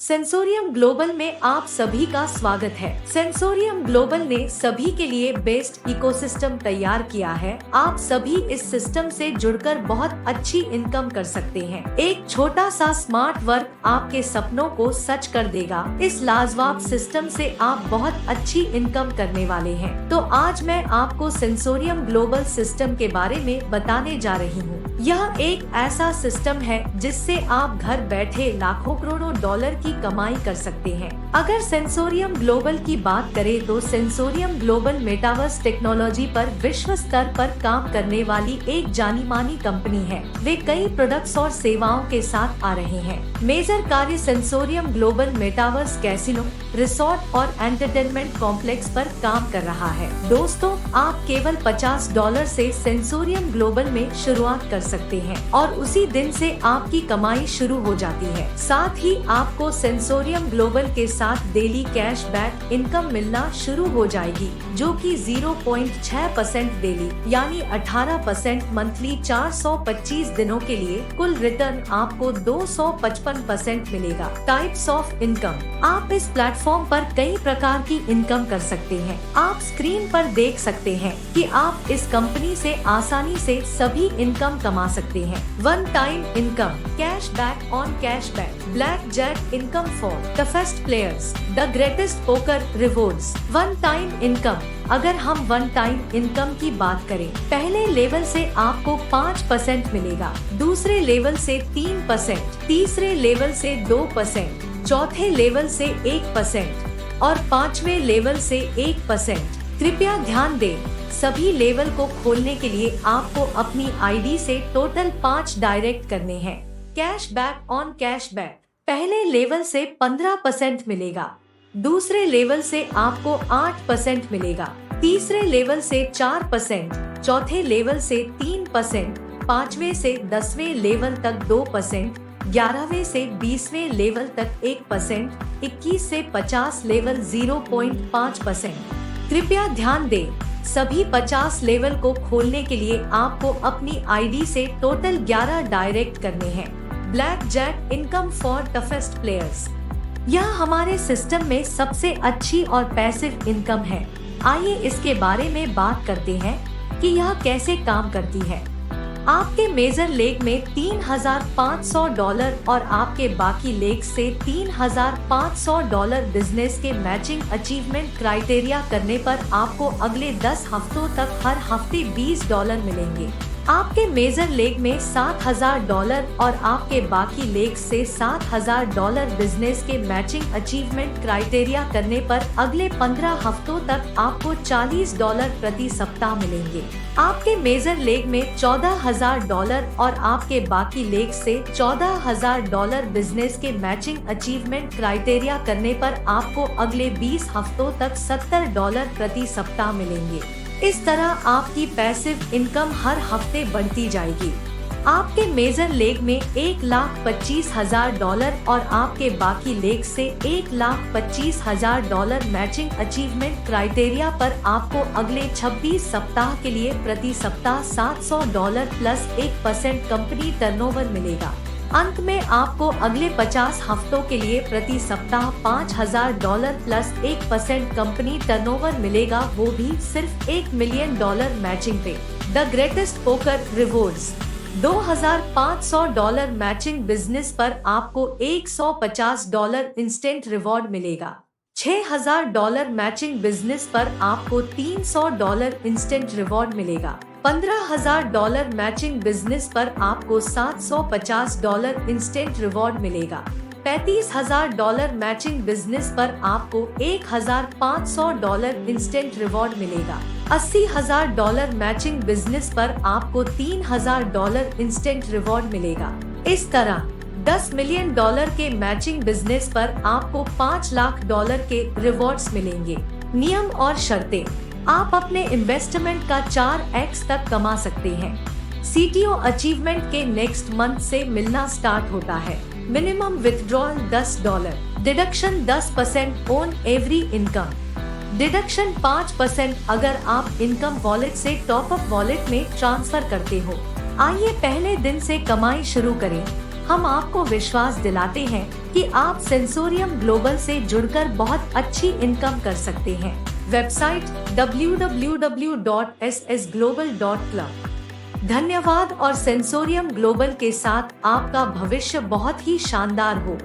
Sensorium global में आप सभी का स्वागत है। सेंसोरियम ग्लोबल ने सभी के लिए बेस्ट इकोसिस्टम तैयार किया है। आप सभी इस सिस्टम से जुड़कर बहुत अच्छी इनकम कर सकते हैं। एक छोटा सा स्मार्ट वर्क आपके सपनों को सच कर देगा। इस लाजवाब सिस्टम से आप बहुत अच्छी इनकम करने वाले हैं। तो आज मैं आपको सेंसोरियम ग्लोबल सिस्टम के बारे में बताने जा रही हूँ। यह एक ऐसा सिस्टम है जिससे आप घर बैठे लाखों करोड़ों डॉलर की कमाई कर सकते हैं। अगर सेंसोरियम ग्लोबल की बात करें तो सेंसोरियम ग्लोबल मेटावर्स टेक्नोलॉजी पर विश्व स्तर पर काम करने वाली एक जानी मानी कंपनी है। वे कई प्रोडक्ट्स और सेवाओं के साथ आ रहे हैं। मेजर कार्य sensorium global metaverse casino, resort और एंटरटेनमेंट कॉम्प्लेक्स पर काम कर रहा है। दोस्तों, आप केवल $50 से सेंसोरियम ग्लोबल में शुरुआत कर सकते हैं और उसी दिन से आपकी कमाई शुरू हो जाती है। साथ ही आपको सेंसोरियम ग्लोबल के साथ डेली कैशबैक इनकम मिलना शुरू हो जाएगी, जो कि 0.6% डेली यानी 18% मंथली 425 दिनों के लिए कुल रिटर्न आपको 255% मिलेगा। Types of income. आप इस प्लेटफॉर्म पर कई प्रकार की इनकम कर सकते हैं। आप स्क्रीन पर देख सकते हैं कि आप इस कंपनी से आसानी से सभी इनकम कमा सकते हैं। One time income, cashback on cashback, blackjack income for toughest players, the greatest poker rewards. One time income. अगर हम वन टाइम इनकम की बात करें, पहले लेवल से आपको 5% मिलेगा, दूसरे लेवल से 3%, तीसरे लेवल से 2%, चौथे लेवल से 1% और पांचवे लेवल से 1%। कृपया ध्यान दें, सभी लेवल को खोलने के लिए आपको अपनी आईडी से टोटल 5 डायरेक्ट करने हैं। Cashback on cashback. पहले लेवल से 15% मिलेगा, दूसरे लेवल से आपको 8% मिलेगा, तीसरे लेवल से 4%, चौथे लेवल से 3%, पांचवे से 10वें लेवल तक 2%, 11वें से 20वें लेवल तक 1%, 21 से 50 लेवल 0.5%। कृपया ध्यान दें, सभी 50 लेवल को खोलने के लिए आपको अपनी आईडी से टोटल 11 डायरेक्ट करने हैं। Blackjack income for toughest players. यह हमारे सिस्टम में सबसे अच्छी और पैसिव इनकम है। आइए इसके बारे में बात करते हैं कि यह कैसे काम करती है। आपके मेजर लेग में $3,500 और आपके बाकी लेग से $3,500 बिजनेस के मैचिंग अचीवमेंट क्राइटेरिया करने पर आपको अगले 10 हफ्तों तक हर हफ्ते $20 मिलेंगे। आपके मेजर लेग में $7,000 और आपके बाकी लेग से $7,000 bizness के मैचिंग अचीवमेंट क्राइटेरिया करने पर अगले 15 हफ्तों तक आपको $40 प्रति सप्ताह मिलेंगे। आपके मेजर लेग में $14,000 और आपके बाकी लेग से $14,000 बिजनेस के मैचिंग अचीवमेंट क्राइटेरिया करने पर आपको अगले 20 हफ्तों तक $70 प्रति सप्ताह मिलेंगे। इस तरह आपकी पैसिव इनकम हर हफ्ते बढ़ती जाएगी। आपके मेजर लेग में $1,25,000 और आपके बाकी लेग से $1,25,000 मैचिंग अचीवमेंट क्राइटेरिया पर आपको अगले 26 सप्ताह के लिए प्रति सप्ताह $700 प्लस 1% कंपनी टर्नओवर मिलेगा। अंत में आपको अगले 50 हफ्तों के लिए प्रति सप्ताह $5,000 प्लस 1% कंपनी टर्नओवर मिलेगा, वो भी सिर्फ $1 मिलियन मैचिंग पे। The greatest poker rewards. $2,500 matching business पर आपको $150 इंस्टेंट रिवॉर्ड मिलेगा। $6,000 मैचिंग बिजनेस पर आपको $300 इंस्टेंट रिवॉर्ड मिलेगा। $15,000 मैचिंग बिजनेस पर आपको $750 इंस्टेंट रिवॉर्ड मिलेगा। $35,000 मैचिंग बिजनेस पर आपको $1,500 इंस्टेंट रिवॉर्ड मिलेगा। $80,000 मैचिंग बिजनेस पर आपको $3,000 इंस्टेंट रिवॉर्ड मिलेगा। इस तरह $10 मिलियन के मैचिंग बिजनेस पर आपको $5 लाख के रिवॉर्ड्स मिलेंगे। नियम और शर्तें। आप अपने इन्वेस्टमेंट का 4x तक कमा सकते हैं। CTO अचीवमेंट के नेक्स्ट मंथ से मिलना स्टार्ट होता है। Minimum withdrawal $10, deduction 10% on every income, deduction 5% अगर आप इनकम वॉलेट से टॉप अप वॉलेट में ट्रांसफर करते हो। आइए पहले दिन से कमाई शुरू करें। हम आपको विश्वास दिलाते हैं कि आप सेंसोरियम ग्लोबल से जुड़कर बहुत अच्छी इनकम कर सकते हैं। Website www.ssglobal.club। धन्यवाद और सेंसोरियम ग्लोबल के साथ आपका भविष्य बहुत ही शानदार हो।